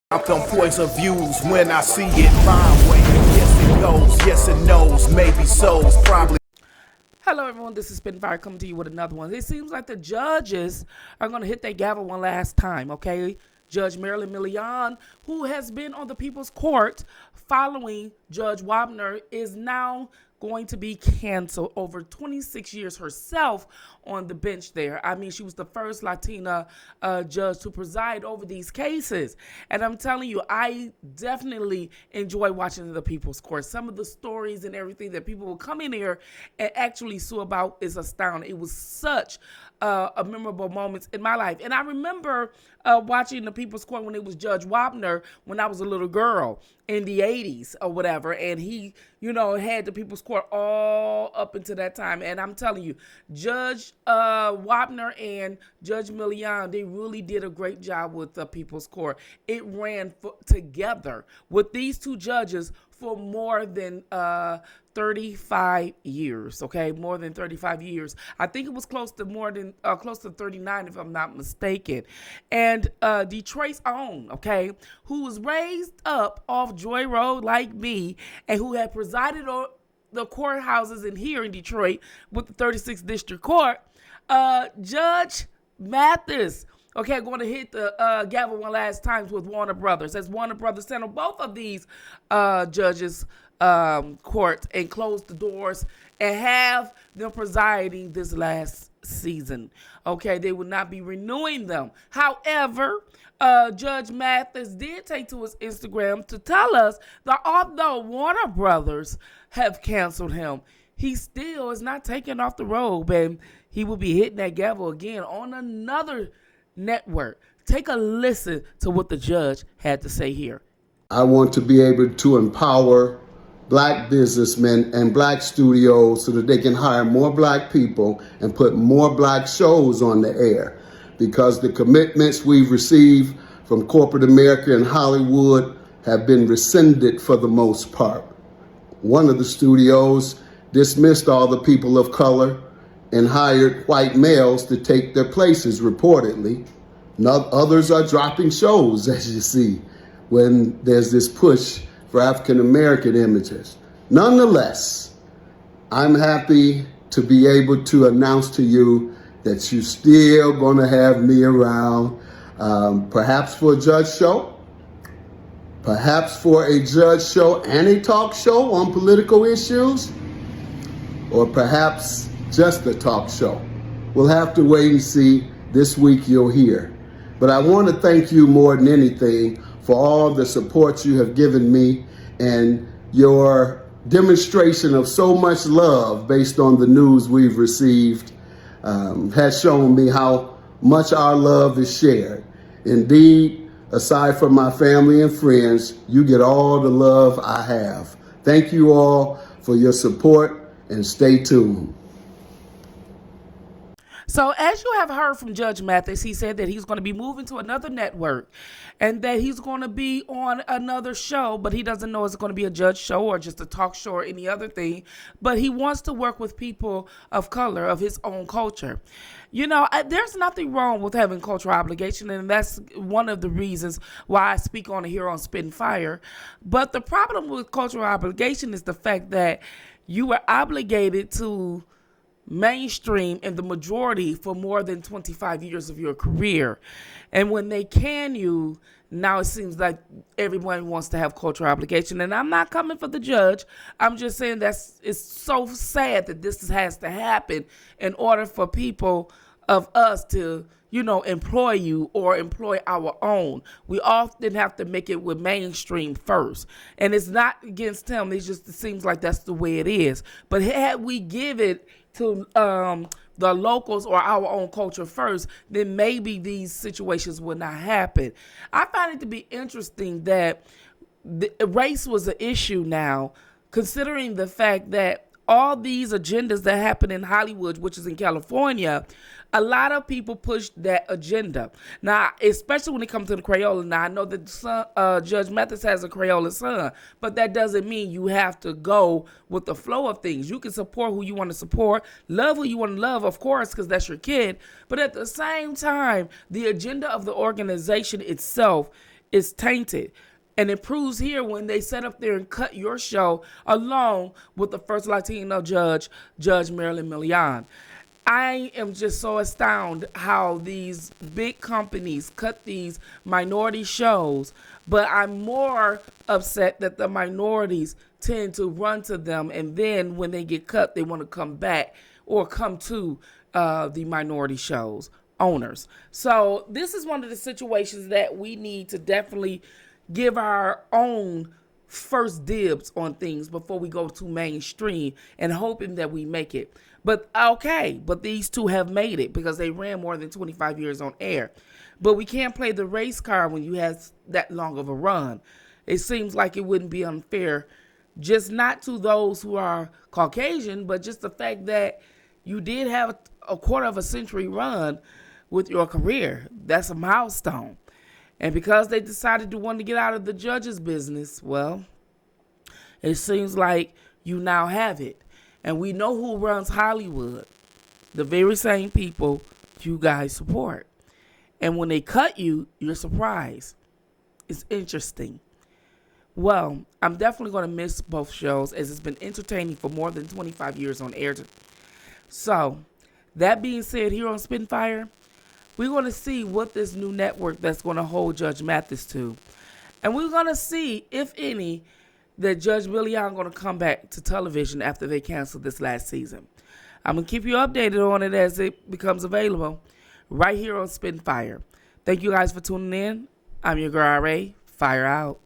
Out them points of views when I see it my way. Yes, it goes, yes, it knows, maybe so's probably. Hello, everyone. This is Spitfire coming to you with another one. It seems like the judges are going to hit their gavel one last time, okay? Judge Millian, who has been on the People's Court following Judge Wapner, is now going to be canceled. Over 26 years herself on the bench there. I mean, she was the first Latina judge to preside over these cases. And I'm telling you, I definitely enjoy watching the People's Court. Some of the stories and everything that people will come in here and actually sue about is astounding. It was such a memorable moment in my life. And I remember watching the People's Court when it was Judge Wapner when I was a little girl in the 80s or whatever. And he, had the People's Court all up into that time. And I'm telling you, Judge Wapner and Judge Millian, they really did a great job with the People's Court. It ran together with these two judges for more than 35 years, okay? More than 35 years. I think it was close to 39 if I'm not mistaken. And Detroit's own, okay, who was raised up off Joy Road like me and who had presided over the courthouses in here in Detroit with the 36th District Court, Judge Mathis. Okay, going to hit the gavel one last time with Warner Brothers. As Warner Brothers settled both of these judges' courts and closed the doors and have them presiding this last season. Okay, they will not be renewing them. However, Judge Mathis did take to his Instagram to tell us that although Warner Brothers have canceled him, he still is not taking off the robe, and he will be hitting that gavel again on another network. Take a listen to what the judge had to say here. I want to be able to empower black businessmen and black studios so that they can hire more black people and put more black shows on the air, because the commitments we've received from corporate America and Hollywood have been rescinded for the most part. One of the studios dismissed all the people of color and hired white males to take their places, reportedly. Others are dropping shows, as you see, when there's this push for African-American images. Nonetheless, I'm happy to be able to announce to you that you're still going to have me around, perhaps for a judge show, perhaps for a judge show and a talk show on political issues, or perhaps just a talk show. We'll have to wait and see. This week you'll hear. But I want to thank you more than anything for all the support you have given me, and your demonstration of so much love based on the news we've received has shown me how much our love is shared. Indeed, aside from my family and friends, you get all the love I have. Thank you all for your support, and stay tuned. So as you have heard from Judge Mathis, he said that he's going to be moving to another network and that he's going to be on another show, but he doesn't know it's going to be a judge show or just a talk show or any other thing. But he wants to work with people of color, of his own culture. There's nothing wrong with having cultural obligation, and that's one of the reasons why I speak on it here on Spit and Fire. But the problem with cultural obligation is the fact that you were obligated to mainstream in the majority for more than 25 years of your career. And when they can you, now it seems like everyone wants to have cultural obligation. And I'm not coming for the judge. I'm just saying it's so sad that this has to happen in order for people of us to, employ you or employ our own. We often have to make it with mainstream first. And it's not against him. It seems like that's the way it is. But had we give it to the locals or our own culture first, then maybe these situations would not happen. I find it to be interesting that race was an issue now, considering the fact that all these agendas that happen in Hollywood, which is in California, a lot of people push that agenda. Now, especially when it comes to the Crayola. Now, I know that Judge Mathis has a Crayola son, but that doesn't mean you have to go with the flow of things. You can support who you want to support, love who you want to love, of course, because that's your kid. But at the same time, the agenda of the organization itself is tainted. And it proves here when they set up there and cut your show along with the first Latino judge, Judge Marilyn Millian. I am just so astounded how these big companies cut these minority shows, but I'm more upset that the minorities tend to run to them, and then when they get cut, they want to come back or come to the minority shows owners. So this is one of the situations that we need to definitely give our own first dibs on things before we go too mainstream and hoping that we make it. But okay, but these two have made it because they ran more than 25 years on air. But we can't play the race card when you have that long of a run. It seems like it wouldn't be unfair, just not to those who are Caucasian, but just the fact that you did have a quarter of a century run with your career. That's a milestone. And because they decided to want to get out of the judge's business, well, it seems like you now have it. And we know who runs Hollywood. The very same people you guys support. And when they cut you, you're surprised. It's interesting. Well, I'm definitely going to miss both shows as it's been entertaining for more than 25 years on air. So, that being said, here on Spitfire, we're going to see what this new network that's going to hold Judge Mathis to. And we're going to see, if any, that Judge Millian going to come back to television after they cancel this last season. I'm going to keep you updated on it as it becomes available right here on Spitfire. Thank you guys for tuning in. I'm your girl, R.A. Fire out.